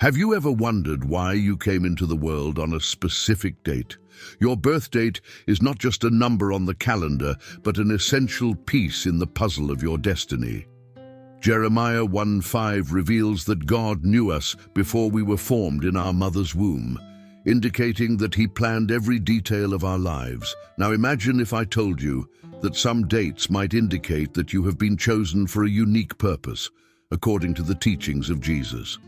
Have you ever wondered why you came into the world on a specific date? Your birth date is not just a number on the calendar, but an essential piece in the puzzle of your destiny. Jeremiah 1:5 reveals that God knew us before we were formed in our mother's womb, indicating that He planned every detail of our lives. Now imagine if I told you that some dates might indicate that you have been chosen for a unique purpose, according to the teachings of Jesus.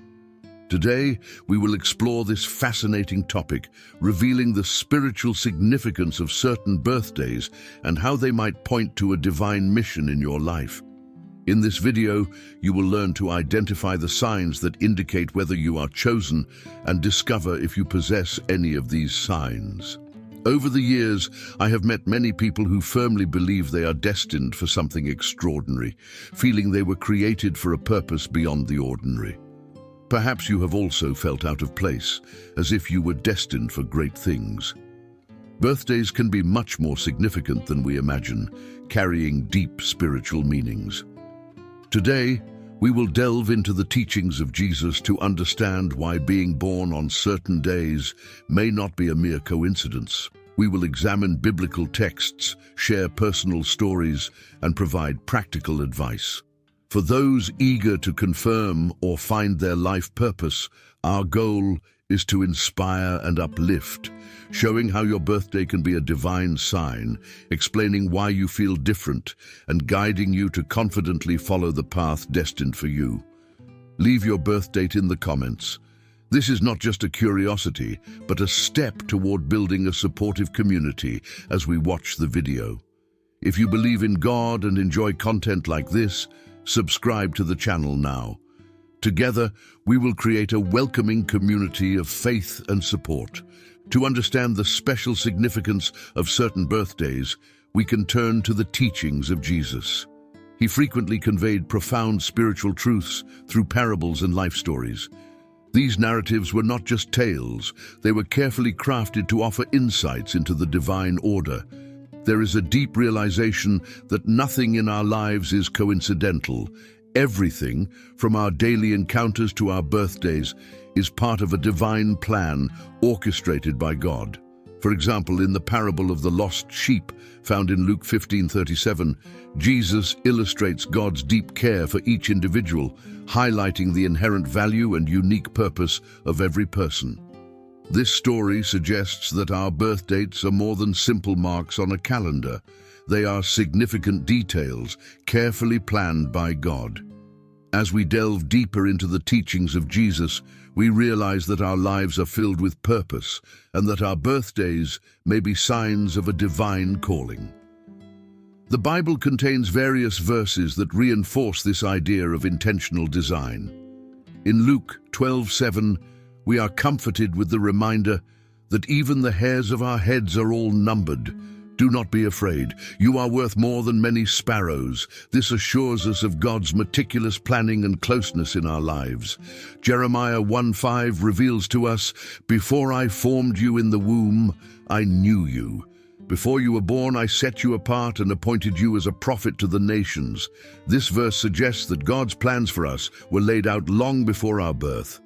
Today, we will explore this fascinating topic, revealing the spiritual significance of certain birthdays and how they might point to a divine mission in your life. In this video, you will learn to identify the signs that indicate whether you are chosen and discover if you possess any of these signs. Over the years, I have met many people who firmly believe they are destined for something extraordinary, feeling they were created for a purpose beyond the ordinary. Perhaps you have also felt out of place, as if you were destined for great things. Birthdays can be much more significant than we imagine, carrying deep spiritual meanings. Today, we will delve into the teachings of Jesus to understand why being born on certain days may not be a mere coincidence. We will examine biblical texts, share personal stories, and provide practical advice. For those eager to confirm or find their life purpose, our goal is to inspire and uplift, showing how your birthday can be a divine sign, explaining why you feel different, and guiding you to confidently follow the path destined for you. Leave your birth date in the comments. This is not just a curiosity, but a step toward building a supportive community as we watch the video. If you believe in God and enjoy content like this, subscribe to the channel now. Together, we will create a welcoming community of faith and support. To understand the special significance of certain birthdays, we can turn to the teachings of Jesus. He frequently conveyed profound spiritual truths through parables and life stories. These narratives were not just tales, they were carefully crafted to offer insights into the divine order. There is a deep realization that nothing in our lives is coincidental. Everything, from our daily encounters to our birthdays, is part of a divine plan orchestrated by God. For example, in the parable of the lost sheep, found in Luke 15:37, Jesus illustrates God's deep care for each individual, highlighting the inherent value and unique purpose of every person. This story suggests that our birth dates are more than simple marks on a calendar. They are significant details, carefully planned by God. As we delve deeper into the teachings of Jesus, we realize that our lives are filled with purpose and that our birthdays may be signs of a divine calling. The Bible contains various verses that reinforce this idea of intentional design. In Luke 12:7, we are comforted with the reminder that even the hairs of our heads are all numbered. Do not be afraid. You are worth more than many sparrows. This assures us of God's meticulous planning and closeness in our lives. Jeremiah 1:5 reveals to us, "Before I formed you in the womb, I knew you. Before you were born, I set you apart and appointed you as a prophet to the nations." This verse suggests that God's plans for us were laid out long before our birth.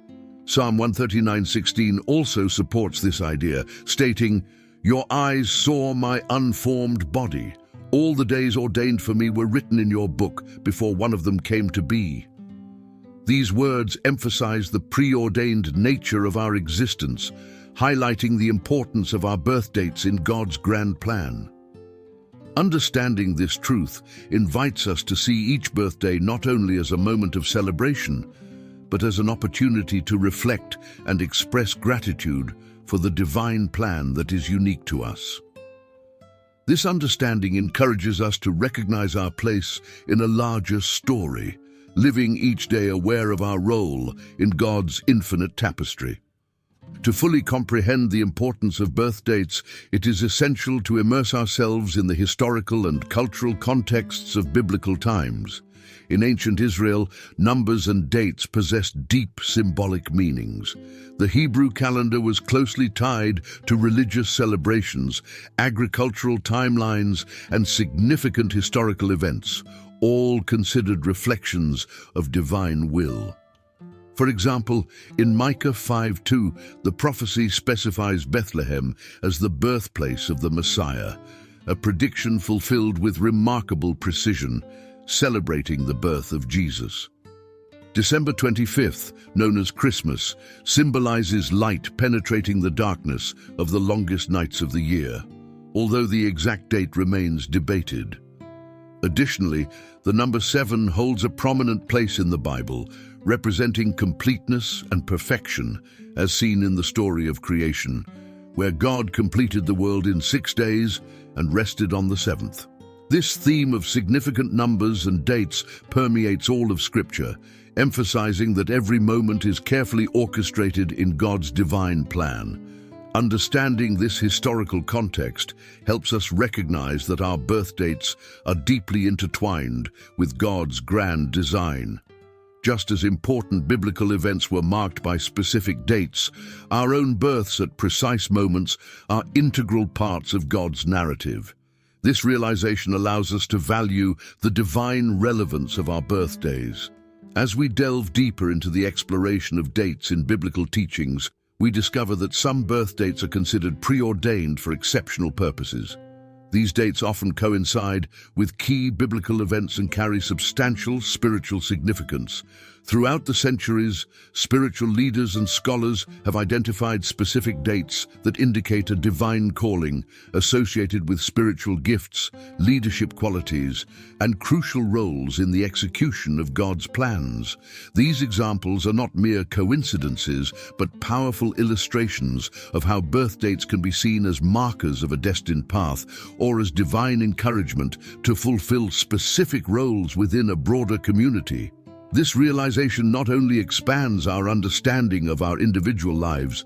Psalm 139:16 also supports this idea, stating, "Your eyes saw my unformed body. All the days ordained for me were written in your book before one of them came to be." These words emphasize the preordained nature of our existence, highlighting the importance of our birth dates in God's grand plan. Understanding this truth invites us to see each birthday not only as a moment of celebration, but as an opportunity to reflect and express gratitude for the divine plan that is unique to us. This understanding encourages us to recognize our place in a larger story, living each day aware of our role in God's infinite tapestry. To fully comprehend the importance of birth dates, it is essential to immerse ourselves in the historical and cultural contexts of biblical times. In ancient Israel, numbers and dates possessed deep symbolic meanings. The Hebrew calendar was closely tied to religious celebrations, agricultural timelines, and significant historical events, all considered reflections of divine will. For example, in Micah 5:2, the prophecy specifies Bethlehem as the birthplace of the Messiah, a prediction fulfilled with remarkable precision, celebrating the birth of Jesus. December 25th, known as Christmas, symbolizes light penetrating the darkness of the longest nights of the year, although the exact date remains debated. Additionally, the number 7 holds a prominent place in the Bible, representing completeness and perfection, as seen in the story of creation, where God completed the world in 6 days and rested on the 7th. This theme of significant numbers and dates permeates all of Scripture, emphasizing that every moment is carefully orchestrated in God's divine plan. Understanding this historical context helps us recognize that our birth dates are deeply intertwined with God's grand design. Just as important biblical events were marked by specific dates, our own births at precise moments are integral parts of God's narrative. This realization allows us to value the divine relevance of our birthdays. As we delve deeper into the exploration of dates in biblical teachings, we discover that some birth dates are considered preordained for exceptional purposes. These dates often coincide with key biblical events and carry substantial spiritual significance. Throughout the centuries, spiritual leaders and scholars have identified specific dates that indicate a divine calling associated with spiritual gifts, leadership qualities, and crucial roles in the execution of God's plans. These examples are not mere coincidences, but powerful illustrations of how birth dates can be seen as markers of a destined path or as divine encouragement to fulfill specific roles within a broader community. This realization not only expands our understanding of our individual lives,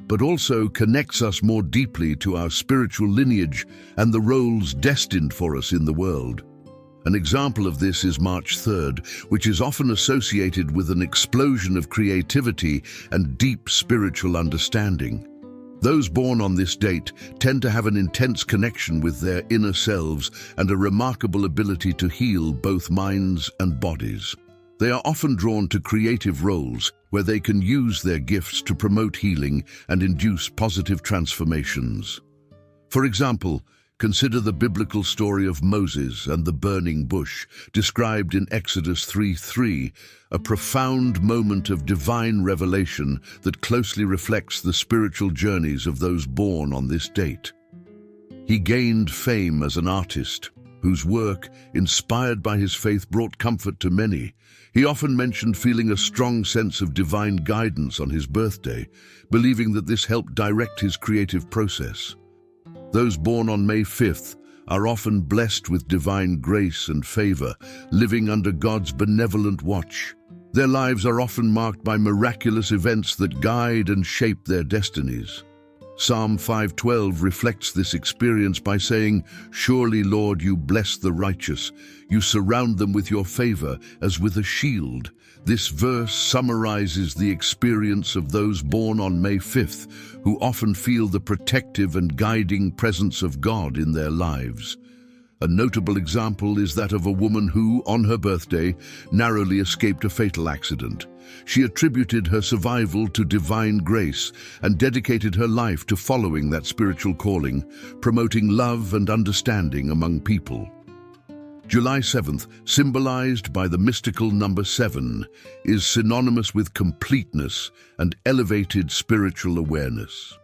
but also connects us more deeply to our spiritual lineage and the roles destined for us in the world. An example of this is March 3rd, which is often associated with an explosion of creativity and deep spiritual understanding. Those born on this date tend to have an intense connection with their inner selves and a remarkable ability to heal both minds and bodies. They are often drawn to creative roles where they can use their gifts to promote healing and induce positive transformations. For example, consider the biblical story of Moses and the burning bush, described in Exodus 3:3, a profound moment of divine revelation that closely reflects the spiritual journeys of those born on this date. He gained fame as an artist, whose work, inspired by his faith, brought comfort to many. He often mentioned feeling a strong sense of divine guidance on his birthday, believing that this helped direct his creative process. Those born on May 5th are often blessed with divine grace and favor, living under God's benevolent watch. Their lives are often marked by miraculous events that guide and shape their destinies. Psalm 5:12 reflects this experience by saying, "Surely, Lord, you bless the righteous. You surround them with your favor as with a shield." This verse summarizes the experience of those born on May 5th, who often feel the protective and guiding presence of God in their lives. A notable example is that of a woman who, on her birthday, narrowly escaped a fatal accident. She attributed her survival to divine grace and dedicated her life to following that spiritual calling, promoting love and understanding among people. July 7th, symbolized by the mystical number 7, is synonymous with completeness and elevated spiritual awareness.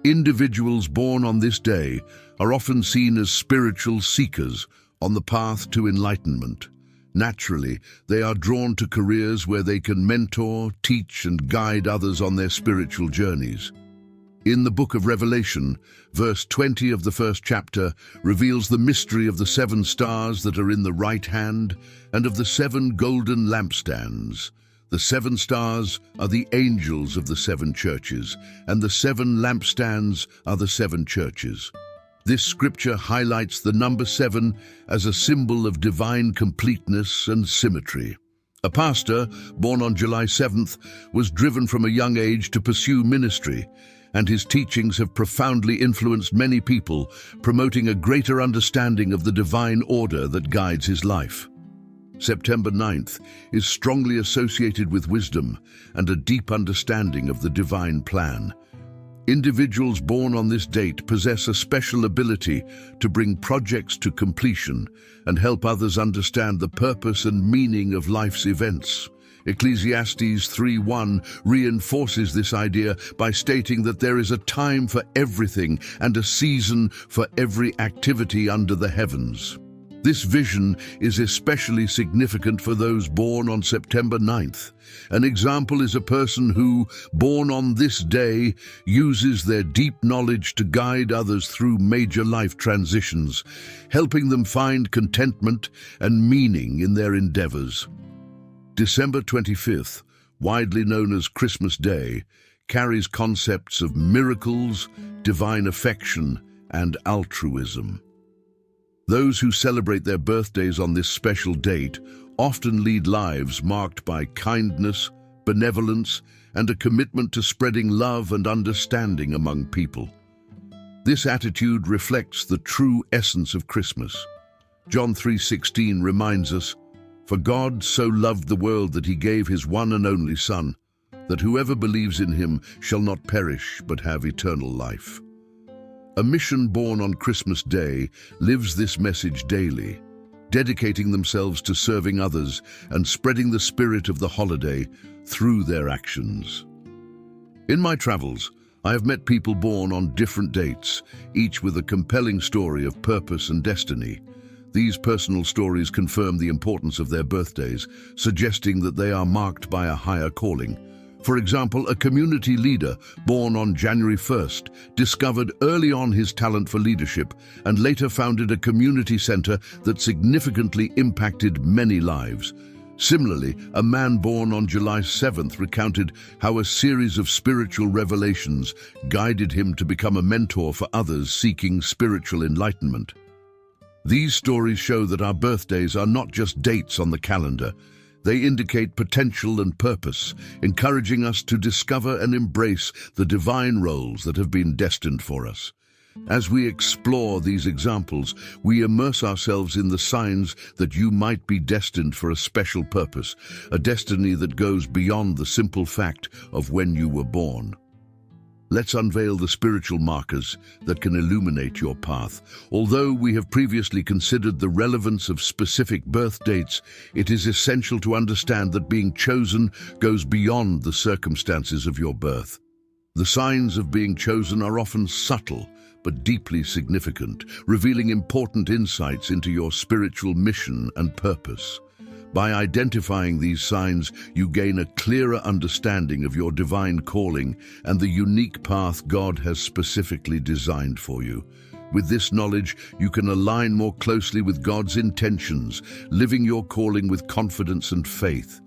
Individuals born on this day are often seen as spiritual seekers on the path to enlightenment. Naturally, they are drawn to careers where they can mentor, teach, and guide others on their spiritual journeys. In the book of Revelation, verse 20 of the first chapter reveals the mystery of the 7 stars that are in the right hand and of the 7 golden lampstands. The 7 stars are the angels of the 7 churches, and the 7 lampstands are the 7 churches. This scripture highlights the number 7 as a symbol of divine completeness and symmetry. A pastor, born on July 7th, was driven from a young age to pursue ministry, and his teachings have profoundly influenced many people, promoting a greater understanding of the divine order that guides his life. September 9th is strongly associated with wisdom and a deep understanding of the divine plan. Individuals born on this date possess a special ability to bring projects to completion and help others understand the purpose and meaning of life's events. Ecclesiastes 3:1 reinforces this idea by stating that there is a time for everything and a season for every activity under the heavens. This vision is especially significant for those born on September 9th. An example is a person who, born on this day, uses their deep knowledge to guide others through major life transitions, helping them find contentment and meaning in their endeavors. December 25th, widely known as Christmas Day, carries concepts of miracles, divine affection, and altruism. Those who celebrate their birthdays on this special date often lead lives marked by kindness, benevolence, and a commitment to spreading love and understanding among people. This attitude reflects the true essence of Christmas. John 3:16 reminds us, "For God so loved the world that he gave his one and only Son, that whoever believes in him shall not perish but have eternal life." A mission born on Christmas Day lives this message daily, dedicating themselves to serving others and spreading the spirit of the holiday through their actions. In my travels, I have met people born on different dates, each with a compelling story of purpose and destiny. These personal stories confirm the importance of their birthdays, suggesting that they are marked by a higher calling. For example, a community leader born on January 1st discovered early on his talent for leadership and later founded a community center that significantly impacted many lives. Similarly, a man born on July 7th recounted how a series of spiritual revelations guided him to become a mentor for others seeking spiritual enlightenment. These stories show that our birthdays are not just dates on the calendar. They indicate potential and purpose, encouraging us to discover and embrace the divine roles that have been destined for us. As we explore these examples, we immerse ourselves in the signs that you might be destined for a special purpose, a destiny that goes beyond the simple fact of when you were born. Let's unveil the spiritual markers that can illuminate your path. Although we have previously considered the relevance of specific birth dates, it is essential to understand that being chosen goes beyond the circumstances of your birth. The signs of being chosen are often subtle but deeply significant, revealing important insights into your spiritual mission and purpose. By identifying these signs, you gain a clearer understanding of your divine calling and the unique path God has specifically designed for you. With this knowledge, you can align more closely with God's intentions, living your calling with confidence and faith.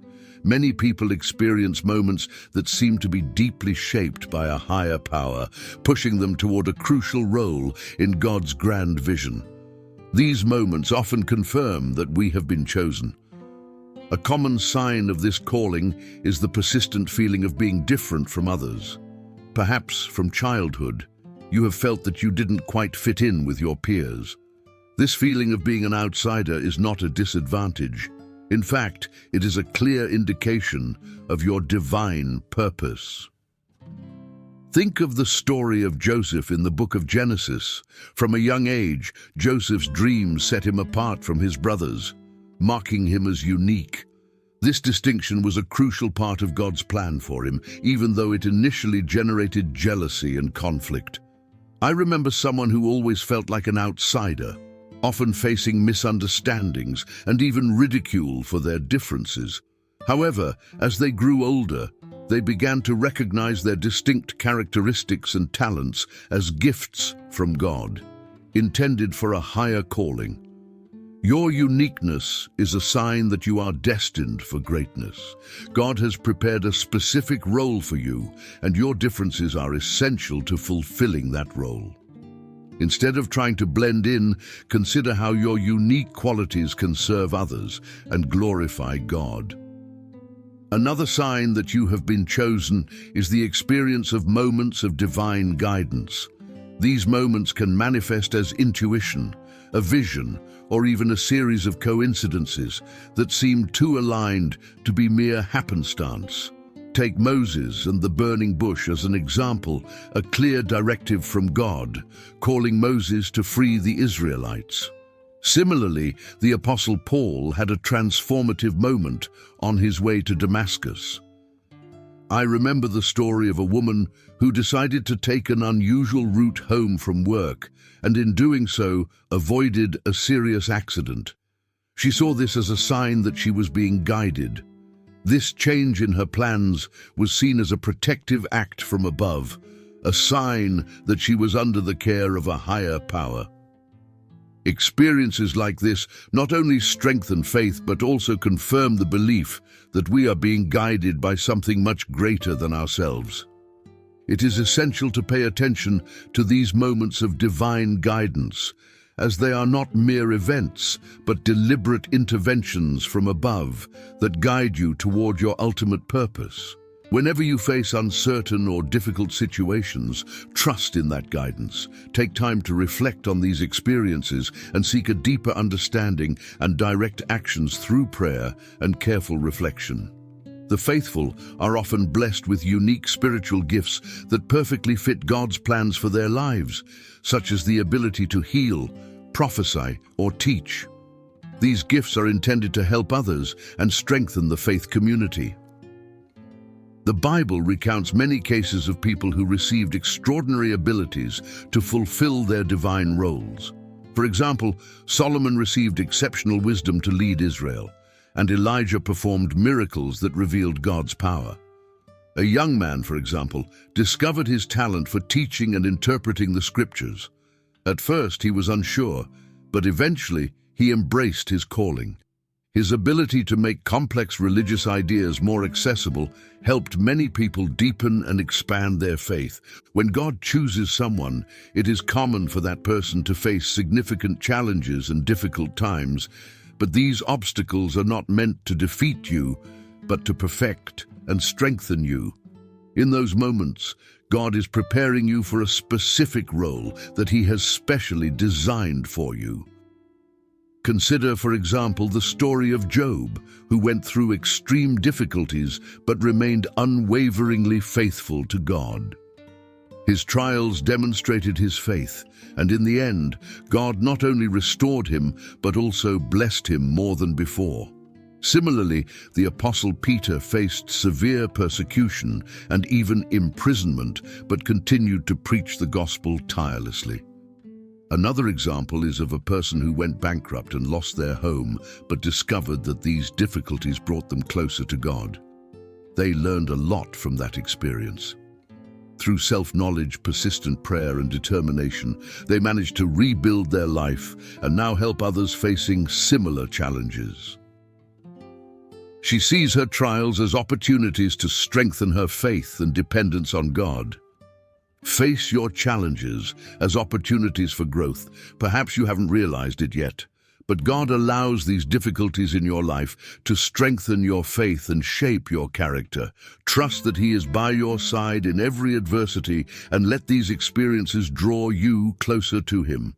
Many people experience moments that seem to be deeply shaped by a higher power, pushing them toward a crucial role in God's grand vision. These moments often confirm that we have been chosen. A common sign of this calling is the persistent feeling of being different from others. Perhaps from childhood, you have felt that you didn't quite fit in with your peers. This feeling of being an outsider is not a disadvantage. In fact, it is a clear indication of your divine purpose. Think of the story of Joseph in the book of Genesis. From a young age, Joseph's dreams set him apart from his brothers, marking him as unique. This distinction was a crucial part of God's plan for him, even though it initially generated jealousy and conflict. I remember someone who always felt like an outsider, often facing misunderstandings and even ridicule for their differences. However, as they grew older, they began to recognize their distinct characteristics and talents as gifts from God, intended for a higher calling. Your uniqueness is a sign that you are destined for greatness. God has prepared a specific role for you, and your differences are essential to fulfilling that role. Instead of trying to blend in, consider how your unique qualities can serve others and glorify God. Another sign that you have been chosen is the experience of moments of divine guidance. These moments can manifest as intuition, a vision, or even a series of coincidences that seemed too aligned to be mere happenstance. Take Moses and the burning bush as an example, a clear directive from God, calling Moses to free the Israelites. Similarly, the Apostle Paul had a transformative moment on his way to Damascus. I remember the story of a woman who decided to take an unusual route home from work, and in doing so, avoided a serious accident. She saw this as a sign that she was being guided. This change in her plans was seen as a protective act from above, a sign that she was under the care of a higher power. Experiences like this not only strengthen faith but also confirm the belief that we are being guided by something much greater than ourselves. It is essential to pay attention to these moments of divine guidance, as they are not mere events, but deliberate interventions from above that guide you toward your ultimate purpose. Whenever you face uncertain or difficult situations, trust in that guidance. Take time to reflect on these experiences and seek a deeper understanding and direct actions through prayer and careful reflection. The faithful are often blessed with unique spiritual gifts that perfectly fit God's plans for their lives, such as the ability to heal, prophesy, or teach. These gifts are intended to help others and strengthen the faith community. The Bible recounts many cases of people who received extraordinary abilities to fulfill their divine roles. For example, Solomon received exceptional wisdom to lead Israel, and Elijah performed miracles that revealed God's power. A young man, for example, discovered his talent for teaching and interpreting the scriptures. At first, he was unsure, but eventually he embraced his calling. His ability to make complex religious ideas more accessible helped many people deepen and expand their faith. When God chooses someone, it is common for that person to face significant challenges and difficult times, but these obstacles are not meant to defeat you, but to perfect and strengthen you. In those moments, God is preparing you for a specific role that He has specially designed for you. Consider, for example, the story of Job, who went through extreme difficulties but remained unwaveringly faithful to God. His trials demonstrated his faith, and in the end, God not only restored him, but also blessed him more than before. Similarly, the Apostle Peter faced severe persecution and even imprisonment, but continued to preach the gospel tirelessly. Another example is of a person who went bankrupt and lost their home, but discovered that these difficulties brought them closer to God. They learned a lot from that experience. Through self-knowledge, persistent prayer, and determination, they managed to rebuild their life and now help others facing similar challenges. She sees her trials as opportunities to strengthen her faith and dependence on God. Face your challenges as opportunities for growth. Perhaps you haven't realized it yet, but God allows these difficulties in your life to strengthen your faith and shape your character. Trust that He is by your side in every adversity, and let these experiences draw you closer to Him.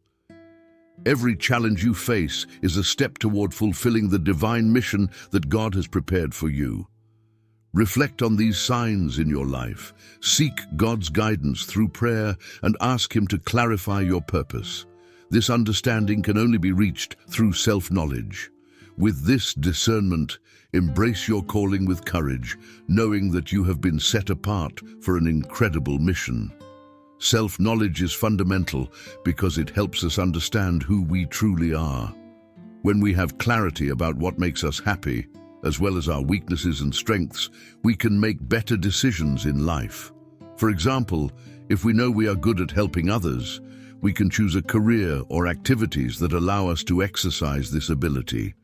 Every challenge you face is a step toward fulfilling the divine mission that God has prepared for you. Reflect on these signs in your life. Seek God's guidance through prayer and ask Him to clarify your purpose. This understanding can only be reached through self-knowledge. With this discernment, embrace your calling with courage, knowing that you have been set apart for an incredible mission. Self-knowledge is fundamental because it helps us understand who we truly are. When we have clarity about what makes us happy, as well as our weaknesses and strengths, we can make better decisions in life. For example, if we know we are good at helping others, we can choose a career or activities that allow us to exercise this ability.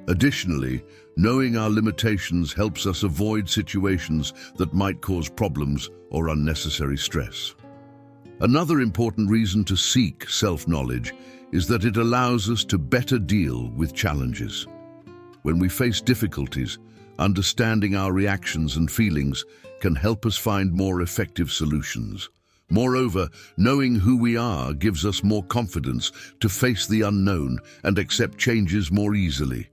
Additionally, knowing our limitations helps us avoid situations that might cause problems or unnecessary stress. Another important reason to seek self-knowledge is that it allows us to better deal with challenges. When we face difficulties, understanding our reactions and feelings can help us find more effective solutions. Moreover, knowing who we are gives us more confidence to face the unknown and accept changes more easily.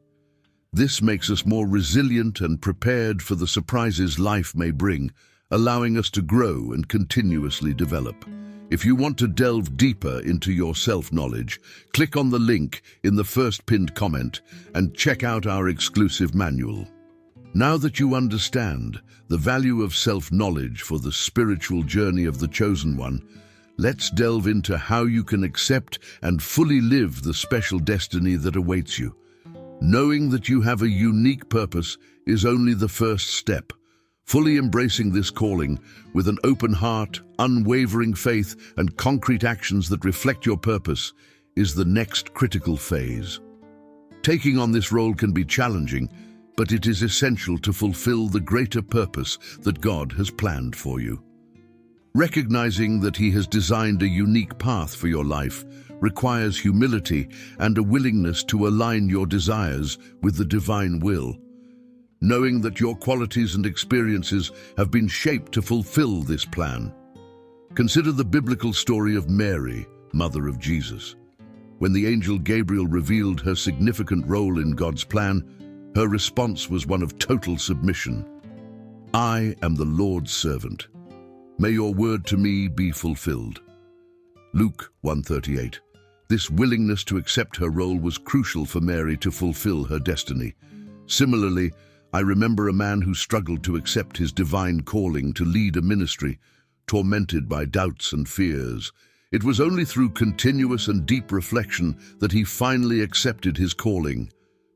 This makes us more resilient and prepared for the surprises life may bring, allowing us to grow and continuously develop. If you want to delve deeper into your self-knowledge, click on the link in the first pinned comment and check out our exclusive manual. Now that you understand the value of self-knowledge for the spiritual journey of the Chosen One, let's delve into how you can accept and fully live the special destiny that awaits you. Knowing that you have a unique purpose is only the first step. Fully embracing this calling with an open heart, unwavering faith, and concrete actions that reflect your purpose is the next critical phase. Taking on this role can be challenging, but it is essential to fulfill the greater purpose that God has planned for you. Recognizing that He has designed a unique path for your life requires humility and a willingness to align your desires with the divine will. Knowing that your qualities and experiences have been shaped to fulfill this plan. Consider the biblical story of Mary, mother of Jesus. When the angel Gabriel revealed her significant role in God's plan, her response was one of total submission. "I am the Lord's servant. May your word to me be fulfilled." Luke 1:38. This willingness to accept her role was crucial for Mary to fulfill her destiny. Similarly, I remember a man who struggled to accept his divine calling to lead a ministry, tormented by doubts and fears. It was only through continuous and deep reflection that he finally accepted his calling.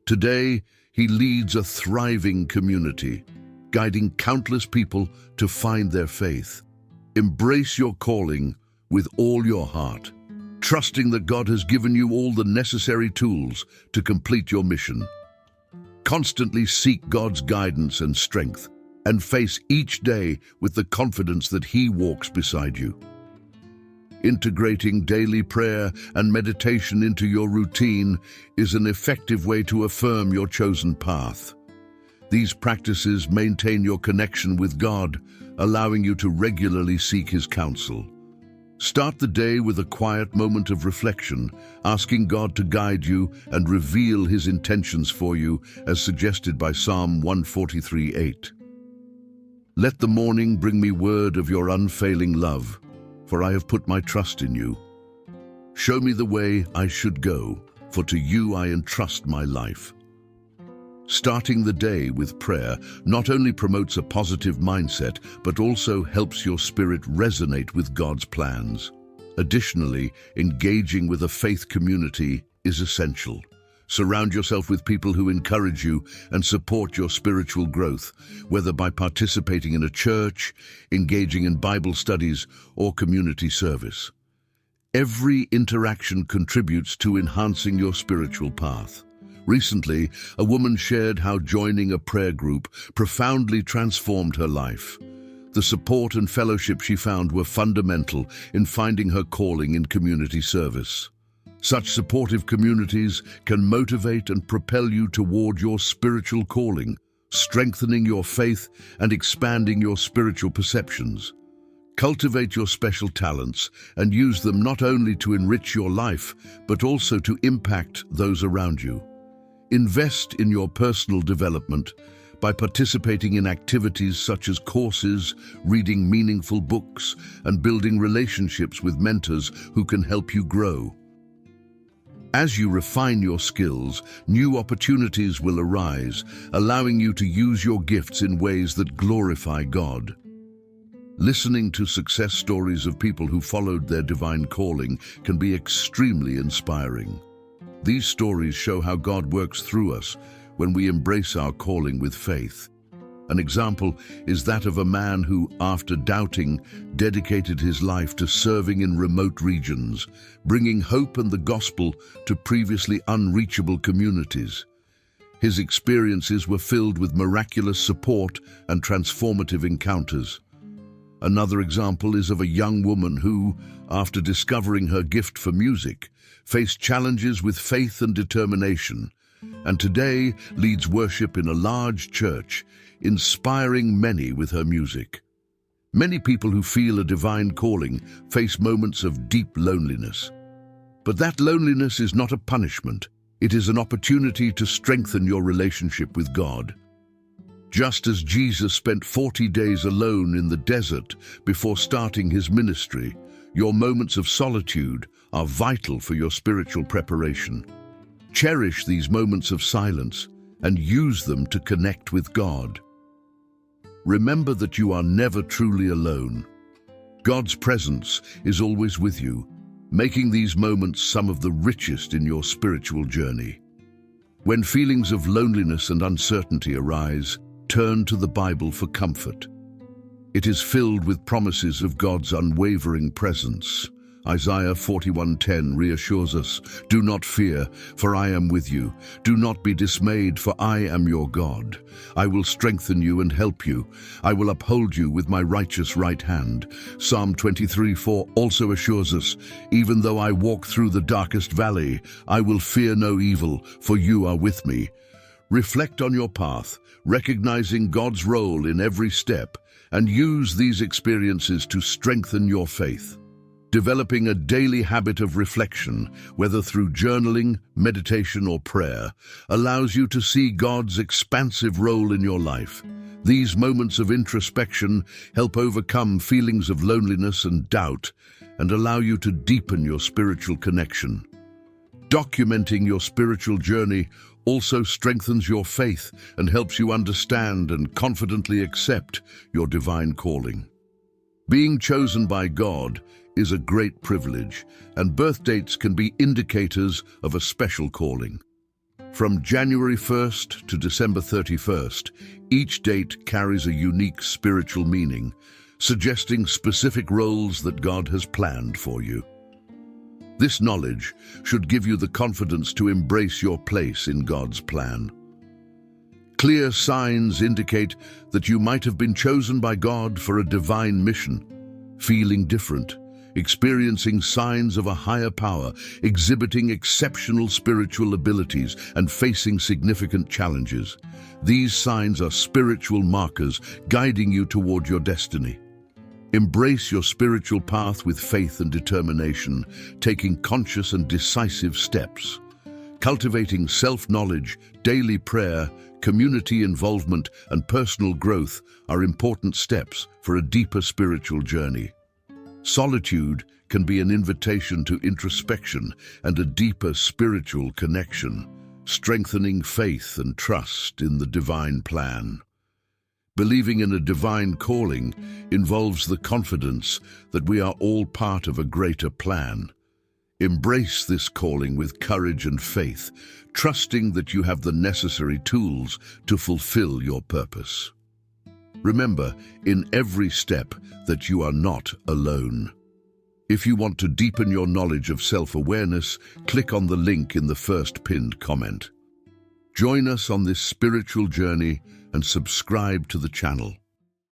Today, he leads a thriving community, guiding countless people to find their faith. Embrace your calling with all your heart, trusting that God has given you all the necessary tools to complete your mission. Constantly seek God's guidance and strength, and face each day with the confidence that He walks beside you. Integrating daily prayer and meditation into your routine is an effective way to affirm your chosen path. These practices maintain your connection with God, allowing you to regularly seek His counsel. Start the day with a quiet moment of reflection, asking God to guide you and reveal His intentions for you, as suggested by Psalm 143:8. Let the morning bring me word of your unfailing love, for I have put my trust in you. Show me the way I should go, for to you I entrust my life. Starting the day with prayer not only promotes a positive mindset, but also helps your spirit resonate with God's plans. Additionally, engaging with a faith community is essential. Surround yourself with people who encourage you and support your spiritual growth, whether by participating in a church, engaging in Bible studies, or community service. Every interaction contributes to enhancing your spiritual path. Recently, a woman shared how joining a prayer group profoundly transformed her life. The support and fellowship she found were fundamental in finding her calling in community service. Such supportive communities can motivate and propel you toward your spiritual calling, strengthening your faith and expanding your spiritual perceptions. Cultivate your special talents and use them not only to enrich your life, but also to impact those around you. Invest in your personal development by participating in activities such as courses, reading meaningful books, and building relationships with mentors who can help you grow. As you refine your skills, new opportunities will arise, allowing you to use your gifts in ways that glorify God. Listening to success stories of people who followed their divine calling can be extremely inspiring. These stories show how God works through us when we embrace our calling with faith. An example is that of a man who, after doubting, dedicated his life to serving in remote regions, bringing hope and the gospel to previously unreachable communities. His experiences were filled with miraculous support and transformative encounters. Another example is of a young woman who, after discovering her gift for music, faced challenges with faith and determination, and today leads worship in a large church, inspiring many with her music. Many people who feel a divine calling face moments of deep loneliness. But that loneliness is not a punishment. It is an opportunity to strengthen your relationship with God. Just as Jesus spent 40 days alone in the desert before starting his ministry, your moments of solitude are vital for your spiritual preparation. Cherish these moments of silence and use them to connect with God. Remember that you are never truly alone. God's presence is always with you, making these moments some of the richest in your spiritual journey. When feelings of loneliness and uncertainty arise, turn to the Bible for comfort. It is filled with promises of God's unwavering presence. Isaiah 41:10 reassures us, "Do not fear, for I am with you. Do not be dismayed, for I am your God. I will strengthen you and help you. I will uphold you with my righteous right hand." Psalm 23:4 also assures us, "Even though I walk through the darkest valley, I will fear no evil, for you are with me." Reflect on your path, recognizing God's role in every step, and use these experiences to strengthen your faith. Developing a daily habit of reflection, whether through journaling, meditation, or prayer, allows you to see God's expansive role in your life. These moments of introspection help overcome feelings of loneliness and doubt and allow you to deepen your spiritual connection. Documenting your spiritual journey also strengthens your faith and helps you understand and confidently accept your divine calling. Being chosen by God is a great privilege, and birth dates can be indicators of a special calling. From January 1st to December 31st, each date carries a unique spiritual meaning, suggesting specific roles that God has planned for you. This knowledge should give you the confidence to embrace your place in God's plan. Clear signs indicate that you might have been chosen by God for a divine mission, feeling different, experiencing signs of a higher power, exhibiting exceptional spiritual abilities, and facing significant challenges. These signs are spiritual markers guiding you toward your destiny. Embrace your spiritual path with faith and determination, taking conscious and decisive steps. Cultivating self-knowledge, daily prayer, community involvement, and personal growth are important steps for a deeper spiritual journey. Solitude can be an invitation to introspection and a deeper spiritual connection, strengthening faith and trust in the divine plan. Believing in a divine calling involves the confidence that we are all part of a greater plan. Embrace this calling with courage and faith, trusting that you have the necessary tools to fulfill your purpose. Remember, in every step, that you are not alone. If you want to deepen your knowledge of self-awareness, click on the link in the first pinned comment. Join us on this spiritual journey and subscribe to the channel.